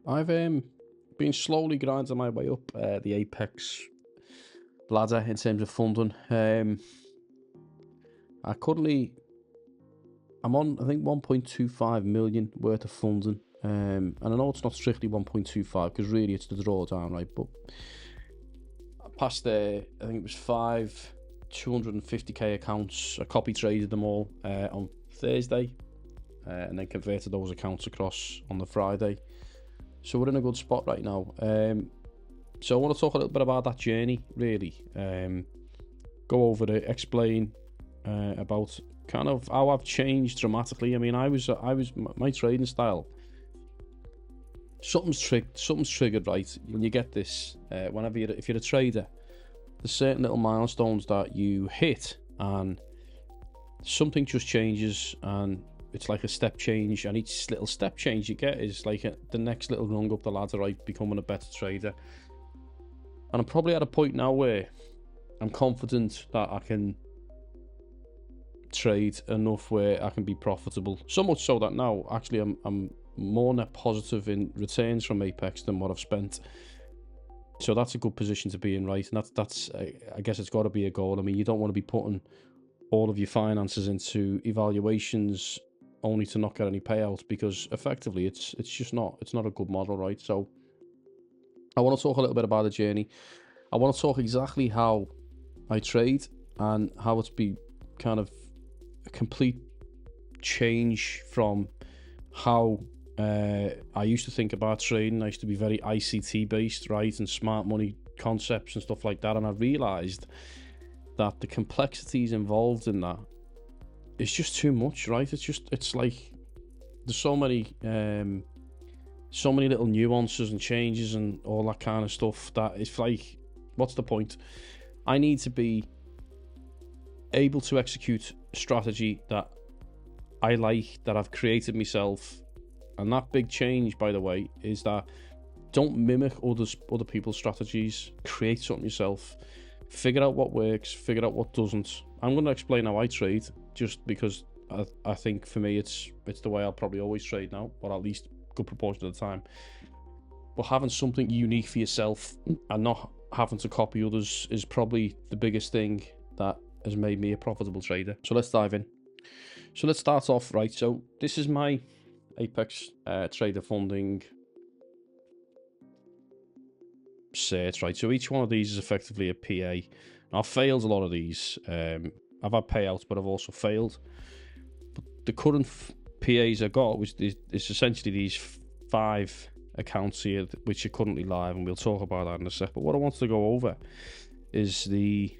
I've been slowly grinding my way up the Apex ladder in terms of funding. I'm on, I think, 1.25 million worth of funding. And I know it's not strictly 1.25 because really it's the drawdown, right? But past there, I think it was 250k accounts. I copy traded them all on Thursday and then converted those accounts across on the Friday. So we're in a good spot right now. So I want to talk a little bit about that journey, really. Go over it, explain about kind of how I've changed dramatically. I mean, my trading style. Something's triggered, right? When you get this, if you're a trader, there's certain little milestones that you hit, and something just changes, and it's like a step change, and each little step change you get is like the next little rung up the ladder, right? Becoming a better trader. And I'm probably at a point now where I'm confident that I can trade enough where I can be profitable. So much so that now, actually, I'm more net positive in returns from Apex than what I've spent. So that's a good position to be in, right? And that's I guess it's got to be a goal. I mean, you don't want to be putting all of your finances into evaluations only to not get any payouts, because effectively it's not a good model, right? So I want to talk a little bit about the journey. I want to talk exactly how I trade and how it's been kind of a complete change from how I used to think about trading. I used to be very ICT based, right, and smart money concepts and stuff like that, and I realized that the complexities involved in that is just too much, right? It's like there's so many little nuances and changes and all that kind of stuff that it's like, what's the point? I need to be able to execute a strategy that I like, that I've created myself. And that big change, by the way, is that don't mimic other people's strategies. Create something yourself. Figure out what works, figure out what doesn't. I'm going to explain how I trade, just because I think for me it's the way I'll probably always trade now, or at least a good proportion of the time. But having something unique for yourself and not having to copy others is probably the biggest thing that has made me a profitable trader. So let's dive in. So let's start off, right? So this is my Apex trader funding search, right? So each one of these is effectively a PA. Now, I've failed a lot of these. I've had payouts, but I've also failed. But the current PAs I got is essentially these 5 accounts here, which are currently live, and we'll talk about that in a sec. But what I wanted to go over is the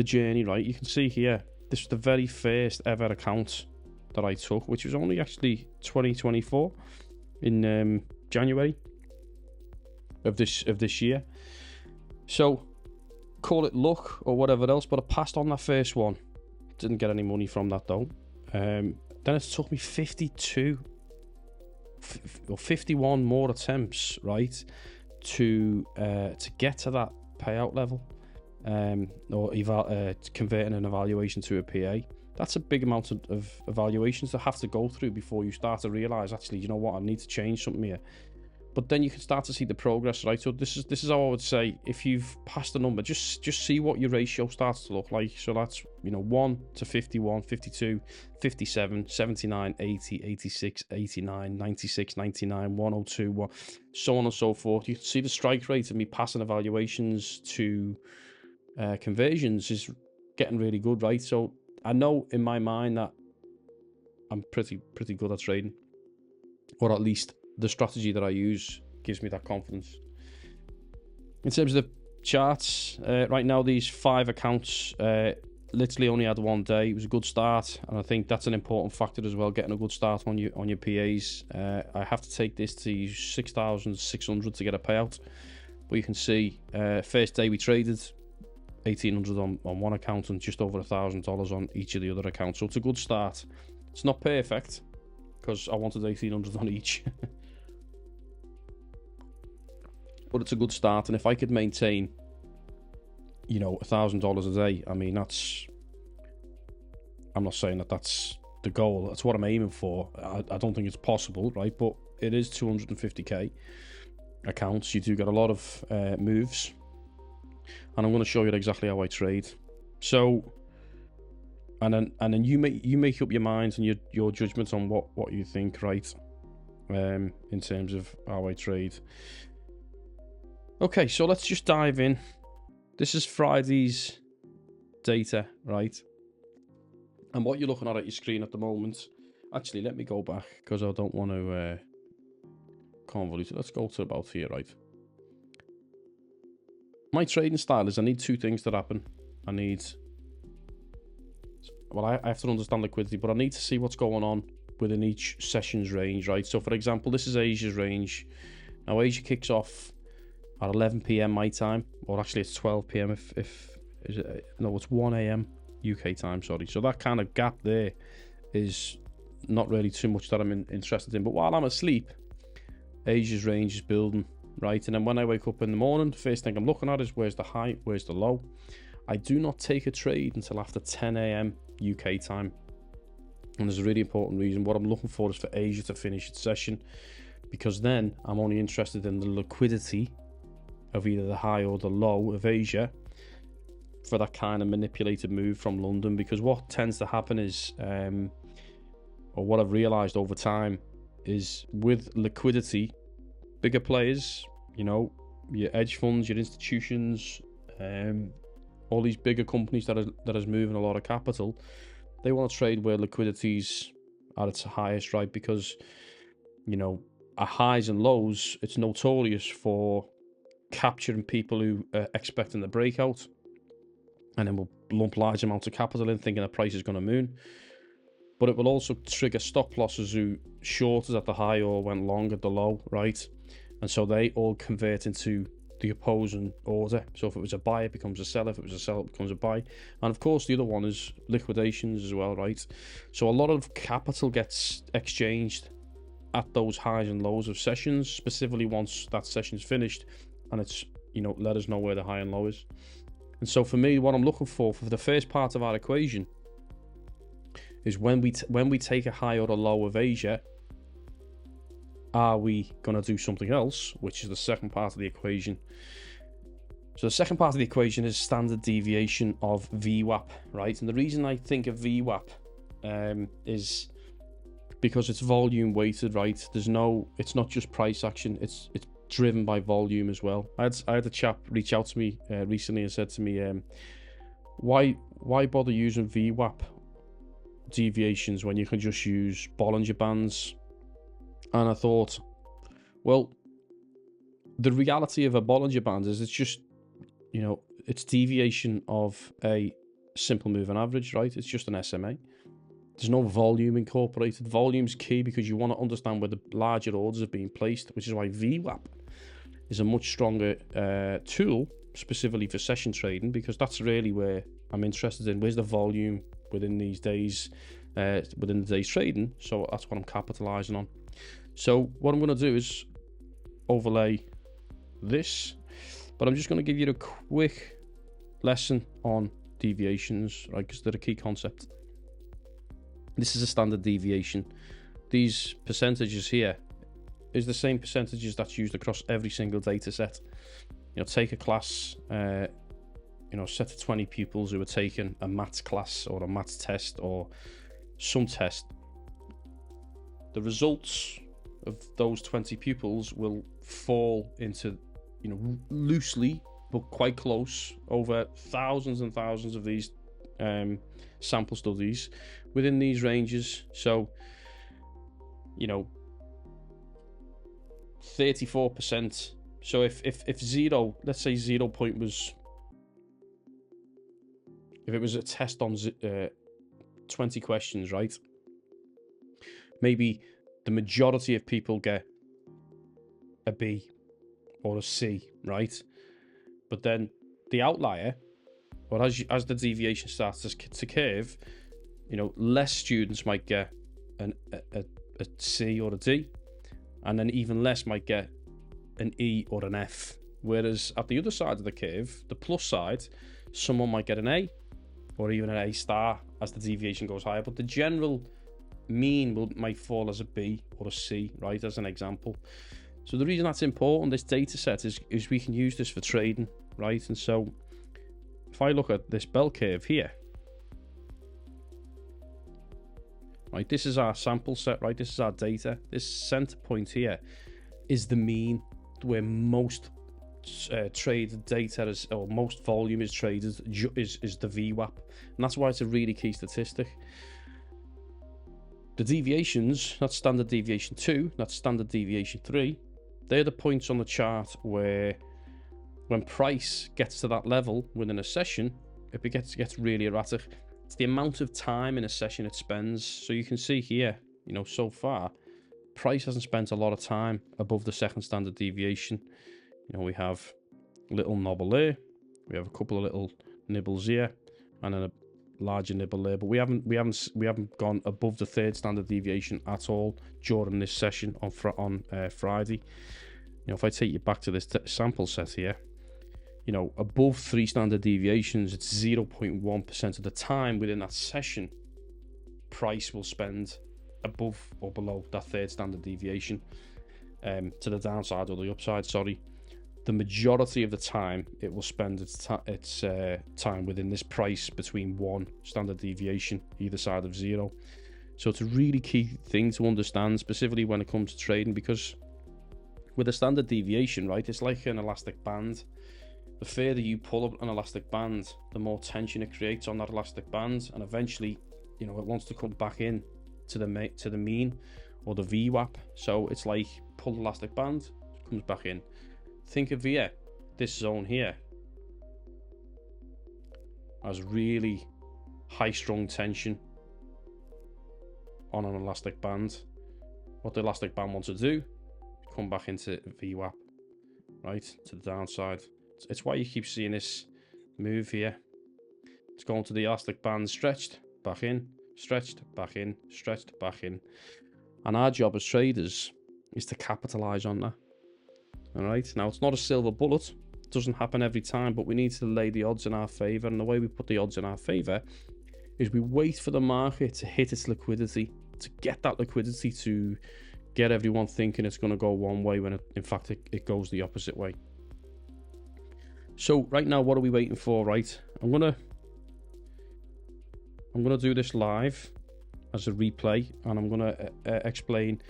journey, right? You can see here, this was the very first ever account that I took, which was only actually 2024 in January of this year. So call it luck or whatever else, but I passed on that first one. Didn't get any money from that though. Then it took me 51 more attempts, right, to get to that payout level, or converting an evaluation to a PA. That's a big amount of evaluations to have to go through before you start to realize, actually, you know what, I need to change something here. But then you can start to see the progress, right? So this is how I would say, if you've passed a number, just see what your ratio starts to look like. So that's, 1 to 51, 52, 57, 79, 80, 86, 89, 96, 99, 102, so on and so forth. You can see the strike rate of me passing evaluations to conversions is getting really good, right? So I know in my mind that I'm pretty good at trading, or at least the strategy that I use gives me that confidence. In terms of the charts, right now these 5 accounts literally only had one day. It was a good start, and I think that's an important factor as well, getting a good start on your PAs. I have to take this to 6,600 to get a payout, but you can see first day we traded 1,800 on one account and just over $1,000 on each of the other accounts. So it's a good start. It's not perfect because I wanted 1,800 on each. But it's a good start, and if I could maintain, $1,000 a day, I mean, I'm not saying that's the goal. That's what I'm aiming for. I don't think it's possible, right? But it is 250k accounts. You do get a lot of moves, and I'm going to show you exactly how I trade. So, and then you make up your minds and your judgments on what you think, right? In terms of how I trade. Okay, so let's just dive in. This is Friday's data, right? And what you're looking at your screen at the moment. Actually, let me go back because I don't want to convolute it. Let's go to about here, right? My trading style is I need two things to happen. I have to understand liquidity, but I need to see what's going on within each session's range, right? So, for example, this is Asia's range. Now, Asia kicks off at 11 p.m. my time, or actually it's 12 p.m. It's 1 a.m. UK time, sorry. So that kind of gap there is not really too much that I'm interested in. But while I'm asleep, Asia's range is building, right? And then when I wake up in the morning, the first thing I'm looking at is where's the high, where's the low. I do not take a trade until after 10 a.m. UK time. And there's a really important reason. What I'm looking for is for Asia to finish its session, because then I'm only interested in the liquidity of either the high or the low of Asia for that kind of manipulated move from London. Because what tends to happen is, or what I've realized over time is, with liquidity, bigger players, you know, your hedge funds, your institutions, all these bigger companies that is moving a lot of capital, they want to trade where liquidity's at its highest, right? Because, you know, at highs and lows, it's notorious for capturing people who are expecting the breakout, and then will lump large amounts of capital in thinking the price is going to moon. But it will also trigger stop losses who shorted at the high or went long at the low, right? And so they all convert into the opposing order. So if it was a buy, it becomes a sell. If it was a sell, it becomes a buy. And of course, the other one is liquidations as well, right? So a lot of capital gets exchanged at those highs and lows of sessions, specifically once that session's finished and it's, you know, let us know where the high and low is. And so for me, what I'm looking for the first part of our equation is when we take a high or a low of Asia, are we going to do something else, which is the second part of the equation. So the second part of the equation is standard deviation of VWAP, right? And the reason I think of VWAP is because it's volume weighted, right? It's not just price action, it's driven by volume as well. I had a chap reach out to me recently and said to me, why bother using VWAP deviations when you can just use Bollinger Bands? And I thought, well, the reality of a Bollinger Band is it's just, you know, it's deviation of a simple moving average, right? It's just an SMA. There's no volume incorporated. Volume's key because you want to understand where the larger orders have been placed, which is why VWAP is a much stronger tool specifically for session trading, because that's really where I'm interested in. Where's the volume within these days, within the day's trading? So that's what I'm capitalizing on. So what I'm going to do is overlay this, but I'm just going to give you a quick lesson on deviations, right? Because they're a key concept. This is a standard deviation. These percentages here is the same percentages that's used across every single data set. You know, take a class, you know, set of 20 pupils who are taking a maths class or a maths test or some test. The results of those 20 pupils will fall into, you know, loosely but quite close over thousands and thousands of these sample studies within these ranges. So, you know, 34%. So if zero, let's say 0 point was, if it was a test on 20 questions, right? Maybe the majority of people get a B or a C, right? But then the outlier, or as the deviation starts to curve, you know, less students might get a C or a D, and then even less might get an E or an F. Whereas at the other side of the curve, the plus side, someone might get an A or even an A star as the deviation goes higher. But the general mean might fall as a B or a C, right, as an example. So the reason that's important, this data set, is we can use this for trading, right? And so if I look at this bell curve here, right, this is our sample set, right? This is our data. This center point here is the mean, where most traded data is, or most volume is traded, is the VWAP, and that's why it's a really key statistic. The deviations, that's standard deviation 2, that's standard deviation 3, they're the points on the chart where when price gets to that level within a session, it gets really erratic. It's the amount of time in a session it spends. So you can see here, you know, so far price hasn't spent a lot of time above the second standard deviation. You know, we have a little nobble there, we have a couple of little nibbles here, and then a larger nibble there, but we haven't gone above the third standard deviation at all during this session on Friday. You know, if I take you back to this sample set here, you know, above 3 standard deviations, it's 0.1% of the time within that session price will spend above or below that third standard deviation, to the downside or the upside, sorry. The majority of the time it will spend its time within this price between 1 standard deviation either side of 0. So it's a really key thing to understand, specifically when it comes to trading, because with a standard deviation, right, it's like an elastic band. The further you pull up an elastic band, the more tension it creates on that elastic band, and eventually, you know, it wants to come back in to the mean or the VWAP. So it's like pull the elastic band, it comes back in. Think of here, this zone here as really high strung tension on an elastic band. What the elastic band wants to do, come back into VWAP, right, to the downside. It's why you keep seeing this move here. It's going to the elastic band, stretched, back in, stretched, back in, stretched, back in. And our job as traders is to capitalize on that. All right, now it's not a silver bullet, it doesn't happen every time, but we need to lay the odds in our favor, and the way we put the odds in our favor is we wait for the market to hit its liquidity, to get that liquidity, to get everyone thinking it's going to go one way when in fact it goes the opposite way. So right now, what are we waiting for? Right, I'm gonna do this live as a replay, and I'm gonna explain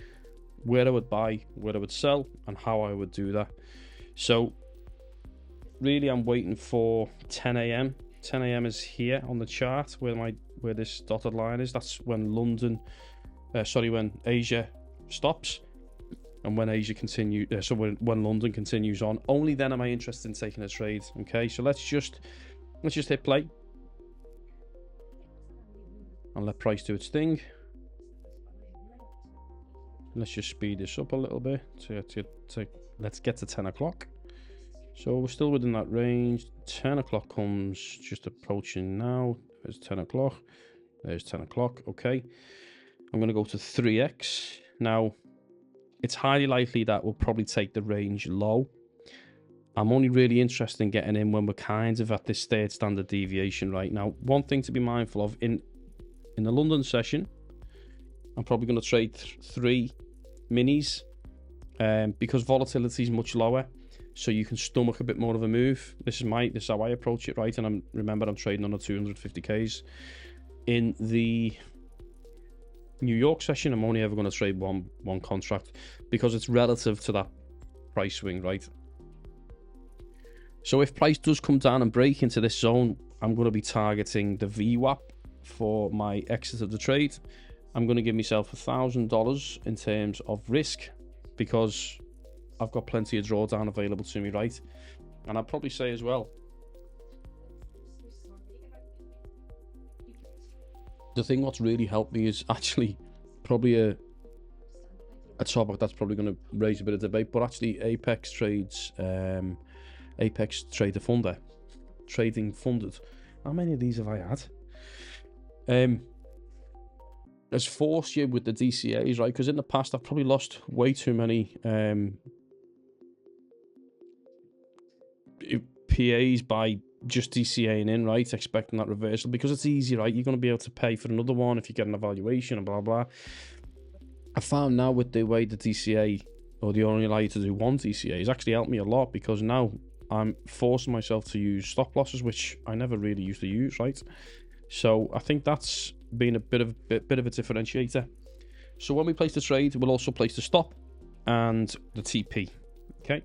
where I would buy, where I would sell, and how I would do that. So really, I'm waiting for 10 a.m. 10 a.m. is here on the chart where this dotted line is. That's when when Asia stops, and when Asia continues. So when London continues on, only then am I interested in taking a trade. Okay, so let's just hit play and let price do its thing. Let's just speed this up a little bit let's get to 10 o'clock. So we're still within that range. 10 o'clock comes just approaching now. There's 10 o'clock. There's 10 o'clock. Okay. I'm going to go to 3x. Now, it's highly likely that we'll probably take the range low. I'm only really interested in getting in when we're kind of at this third standard deviation right now. One thing to be mindful of, in the London session, I'm probably going to trade 3 minis because volatility is much lower, so you can stomach a bit more of a move. This is how I approach it, right? And remember I'm trading on a 250Ks. In the New York session, I'm only ever going to trade one contract because it's relative to that price swing, right? So if price does come down and break into this zone, I'm going to be targeting the VWAP for my exit of the trade. I'm going to give myself $1,000 in terms of risk because I've got plenty of drawdown available to me, right? And I'd probably say as well, the thing what's really helped me is actually probably a topic that's probably going to raise a bit of debate, but actually Apex trades, apextraderfunding, trading funded. How many of these have I had? Has forced you with the DCAs, right? Because in the past I've probably lost way too many PAs by just DCAing in, right, expecting that reversal, because it's easy, right? You're going to be able to pay for another one if you get an evaluation and blah blah. I found now with the way the DCA, or the only allow you to do one DCA, has actually helped me a lot, because now I'm forcing myself to use stop losses, which I never really used to use, right? So I think that's been a bit of a differentiator. So when we place the trade, we'll also place the stop and the TP. Okay.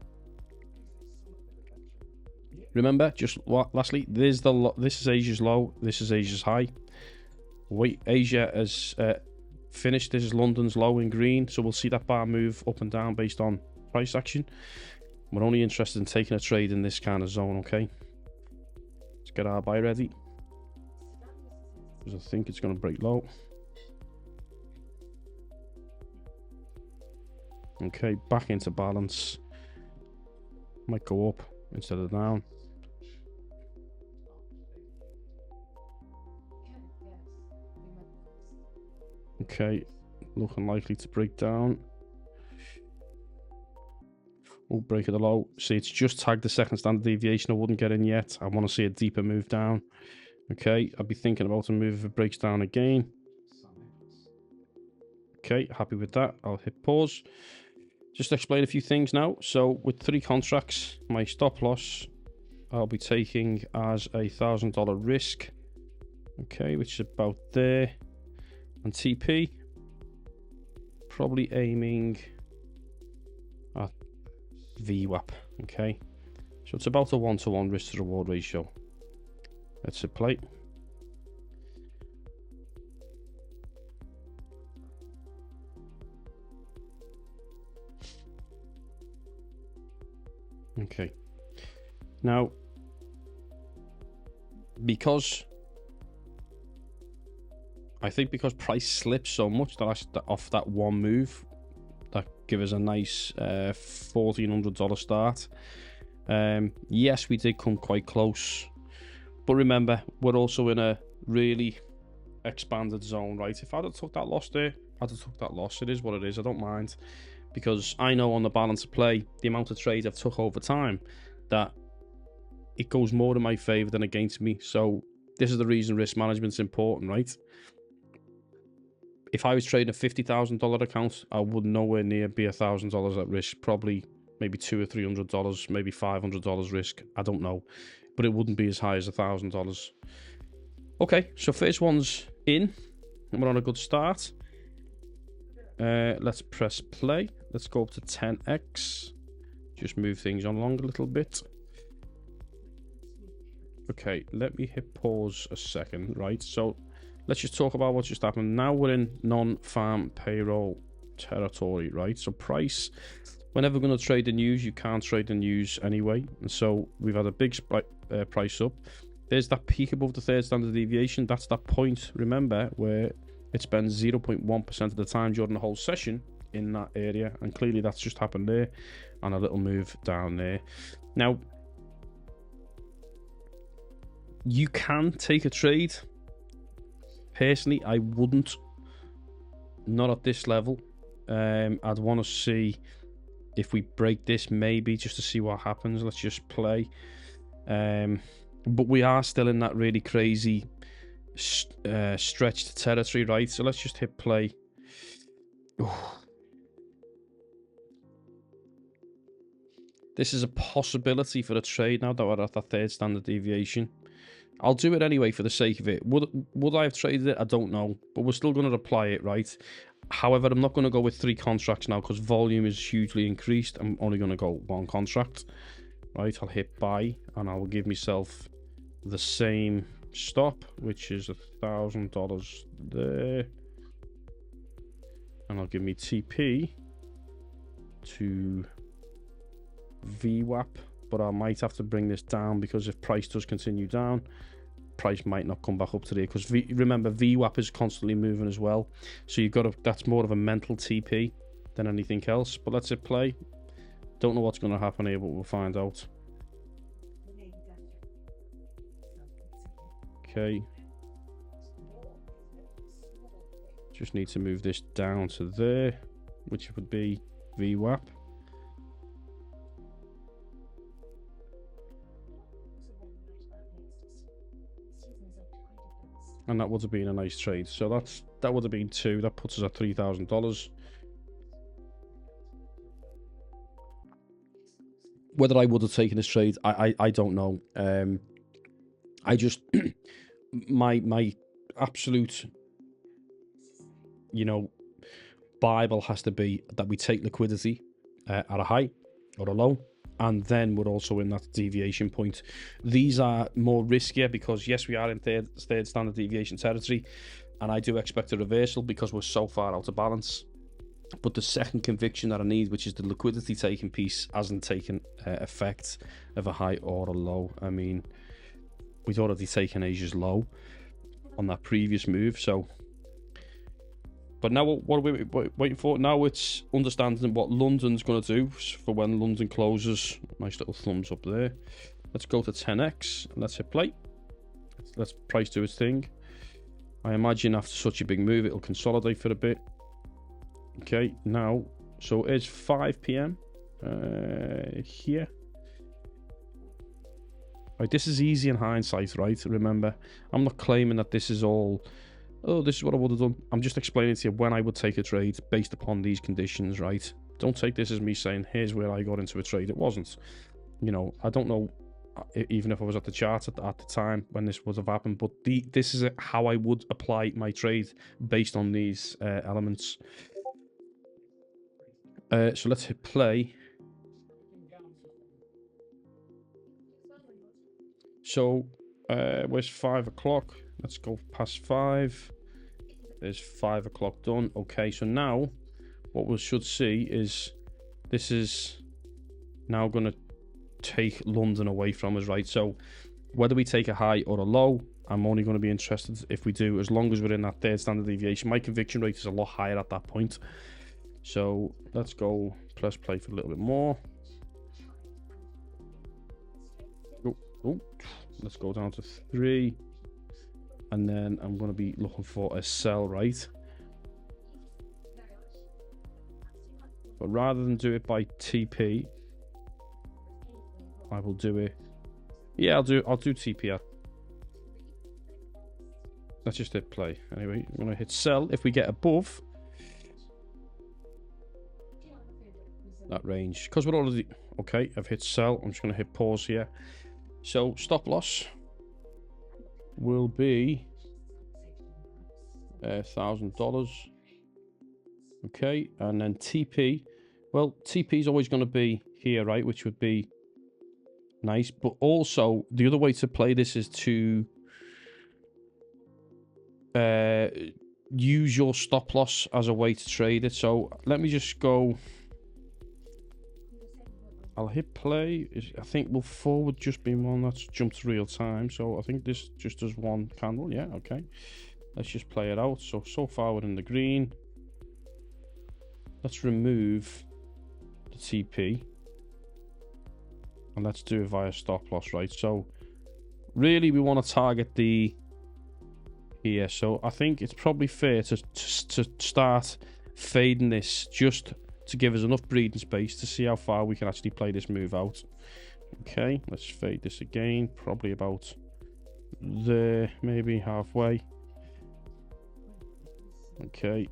Remember, just lastly, this is Asia's low, this is Asia's high. Wait, Asia has finished. This is London's low in green, so we'll see that bar move up and down based on price action. We're only interested in taking a trade in this kind of zone. Okay, let's get our buy ready, because I think it's going to break low. Okay, back into balance. Might go up instead of down. Okay, looking likely to break down. Oh, break of the low. See, it's just tagged the second standard deviation. I wouldn't get in yet. I want to see a deeper move down. Okay, I'll be thinking about a move if it breaks down again. Okay, happy with that. I'll hit pause. Just explain a few things now. So with 3 contracts, my stop loss I'll be taking as $1,000 risk. Okay, which is about there. And TP, probably aiming at VWAP. Okay, so it's about a 1-to-1 risk to reward ratio. Let's hit play. Okay, now because price slips so much that off that one move, that give us a nice $1,400 start. Yes, we did come quite close, but remember, we're also in a really expanded zone, right? If I'd have took that loss there, I'd have took that loss. It is what it is. I don't mind, because I know on the balance of play, the amount of trades I've took over time, that it goes more in my favor than against me. So this is the reason risk management's important, right? If I was trading a $50,000 account, I would nowhere near be $1,000 at risk. Probably maybe $200 or $300, maybe $500 risk. I don't know, but it wouldn't be as high as $1,000. Okay, so first one's in, and we're on a good start. Let's press play. Let's go up to 10x. Just move things on along a little bit. Okay, let me hit pause a second, right? So let's just talk about what's just happened. Now we're in non-farm payroll territory, right? So price, whenever we're going to trade the news, you can't trade the news anyway. And so we've had a big price up. There's that peak above the third standard deviation. That's that point, remember, where it spends 0.1% of the time during the whole session in that area. And clearly that's just happened there, and a little move down there. Now, you can take a trade. Personally, I wouldn't. Not at this level. I'd want to see if we break this, maybe, just to see what happens. Let's just play. But we are still in that really crazy stretched territory, right? So let's just hit play. Ooh. This is a possibility for a trade now that we're at that third standard deviation. I'll do it anyway for the sake of it. Would I have traded it? I don't know, but we're still going to apply it, right? However, I'm not going to go with 3 contracts now, because volume is hugely increased. I'm only going to go 1 contract, right? I'll hit buy, and I will give myself the same stop, which is $1,000 there, and I'll give me TP to VWAP. But I might have to bring this down, because if price does continue down, price might not come back up to there, because remember, VWAP is constantly moving as well. So you've got to, that's more of a mental TP than anything else. But let's hit play. Don't know what's going to happen here, but we'll find out. Okay. Just need to move this down to there, which would be VWAP. and that would have been a nice trade. So that would have been 2. That puts us at $3,000. Whether I would have taken this trade, I don't know. I just my absolute, you know, Bible has to be that we take liquidity at a high or a low, and then we're also in that deviation point. These are more riskier because yes, we are in third standard deviation territory, and I do expect a reversal because we're so far out of balance. But the second conviction that I need, which is the liquidity taking piece, hasn't taken effect of a high or a low. I mean, we'd already taken Asia's low on that previous move, so. But now what are we waiting for? Now it's understanding what London's going to do for when London closes. Nice little thumbs up there. Let's go to 10x and let's hit play. Let's price do its thing. I imagine after such a big move, it'll consolidate for a bit. Okay, now, so it's 5 p.m. Here. Right, this is easy in hindsight, right? Remember, I'm not claiming that this is all, oh, this is what I would have done. I'm just explaining to you when I would take a trade based upon these conditions, right? Don't take this as me saying, here's where I got into a trade. It wasn't. You know, I don't know, even if I was at the chart at the time when this would have happened, but this is how I would apply my trade based on these elements. So let's hit play. So where's 5 o'clock? Let's go past 5. There's 5 o'clock done. Okay, so now what we should see is this is now going to take London away from us, right? So whether we take a high or a low, I'm only going to be interested if we do, as long as we're in that third standard deviation. My conviction rate is a lot higher at that point. So let's go press play for a little bit more. Oh, let's go down to 3, and then I'm going to be looking for a sell, right? But rather than do it by TP, I will do it. Yeah, I'll do TP at. Let's just hit play. Anyway, I'm going to hit sell. If we get above that range, because we're already okay, I've hit sell. I'm just going to hit pause here. So stop loss will be $1,000. Okay, and then TP. Well, TP is always going to be here, right? Which would be nice. But also, the other way to play this is to use your stop loss as a way to trade it. So let me just go. I'll hit play. I think we'll forward just be one that's jumped real time. So I think this just does one candle. Yeah, okay. Let's just play it out. So far we're in the green. Let's remove the TP. And let's do it via stop loss, right? So really we want to target the here. So I think it's probably fair to start fading this just to give us enough breathing space to see how far we can actually play this move out. Okay, let's fade this again, probably about there, maybe halfway. Okay.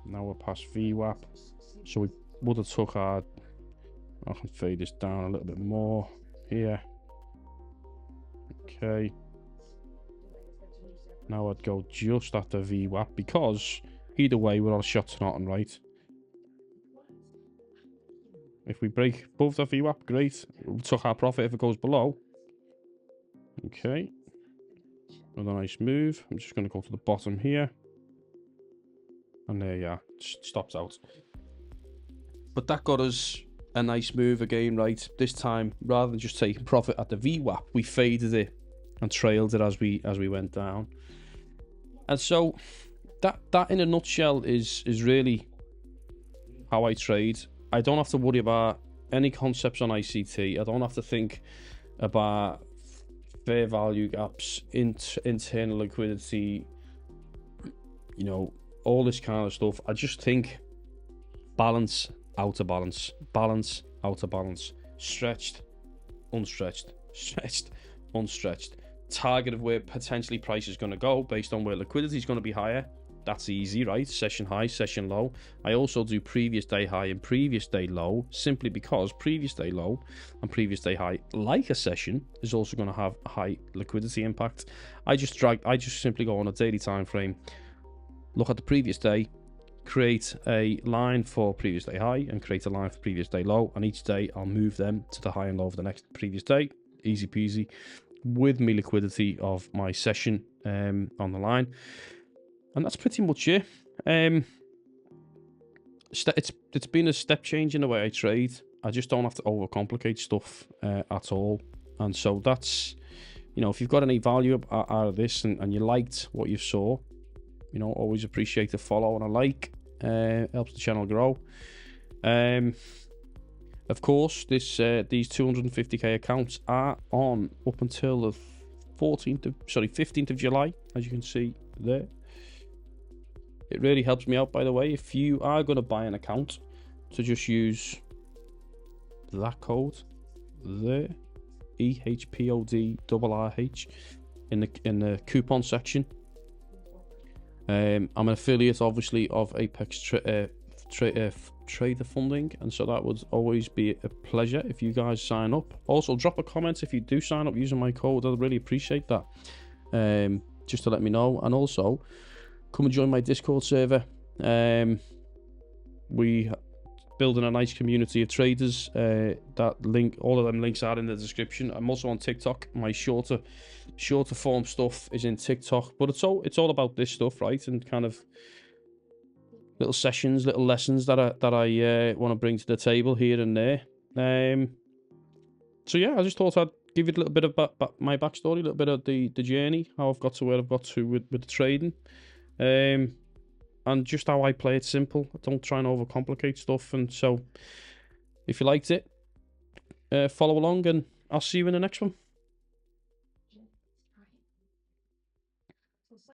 Now we're past VWAP. So we would have took our, I can fade this down a little bit more here. Okay. Now I'd go just after VWAP because either way we're all shot to nothing, right? If we break above the VWAP, great. We took our profit if it goes below. Okay. Another nice move. I'm just going to go to the bottom here. And there you are. Stops out. But that got us a nice move again, right? This time, rather than just taking profit at the VWAP, we faded it and trailed it as we went down. And so that in a nutshell is really how I trade. I don't have to worry about any concepts on ICT. I don't have to think about fair value gaps, internal liquidity, you know, all this kind of stuff. I just think balance, out of balance, balance, out of balance, stretched, unstretched, stretched, unstretched. Target of where potentially price is going to go based on where liquidity is going to be higher. That's easy, right? Session high, session low. I also do previous day high and previous day low, simply because previous day low and previous day high, like a session, is also going to have a high liquidity impact. I just simply go on a daily time frame, look at the previous day, create a line for previous day high and create a line for previous day low, and each day I'll move them to the high and low of the next previous day. Easy peasy, with me liquidity of my session on the line. And that's pretty much it. It's been a step change in the way I trade. I just don't have to overcomplicate stuff at all. And so that's, you know, if you've got any value out of this and you liked what you saw, you know, always appreciate a follow and a like. Helps the channel grow. Of course, these 250k accounts are on up until the 15th of July, as you can see there. It really helps me out, by the way. If you are going to buy an account, to just use that code there, EHPODRRH, in the coupon section. I'm an affiliate, obviously, of apextraderfunding, and so that would always be a pleasure if you guys sign up. Also, drop a comment if you do sign up using my code. I'd really appreciate that. Just to let me know. And also, come and join my Discord server. We building a nice community of traders. That link, all of them links are in the description. I'm also on TikTok. My shorter form stuff is in TikTok, but it's all about this stuff, right? And kind of little sessions, little lessons that I want to bring to the table here and there. So yeah, I just thought I'd give you a little bit of my backstory, a little bit of the journey, how I've got to where I've got to with the trading. And just how I play it simple. I don't try and overcomplicate stuff. And so, if you liked it, follow along, and I'll see you in the next one.